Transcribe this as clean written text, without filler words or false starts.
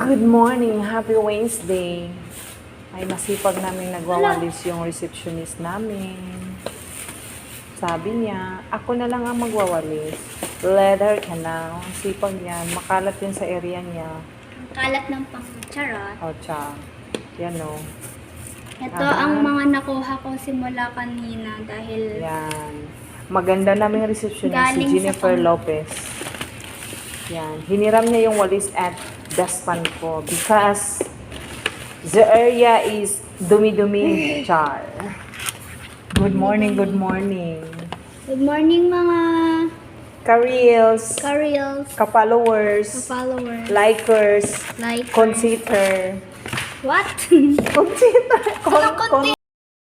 Good morning, happy Wednesday. Ay, masipag namin nagwawalis yung receptionist namin. Sabi niya, ako na lang ang magwawalis. Let her ka na. Sipag yan. Makalat yun sa area niya. Kalat ng pangcharot. O, tsa. Yan o. Ito ang mga nakuha ko simula kanina dahil Yan. Maganda naming receptionist si Galing sa Jennifer Lopez. Yan. Hiniram niya yung walis at daspan ko because the area is dumi-dumi, char. Good morning, good morning. Good morning mga Ka-reels, ka-reels, ka-followers, ka-followers, likers, like, consider. what? Consider. Anong consider?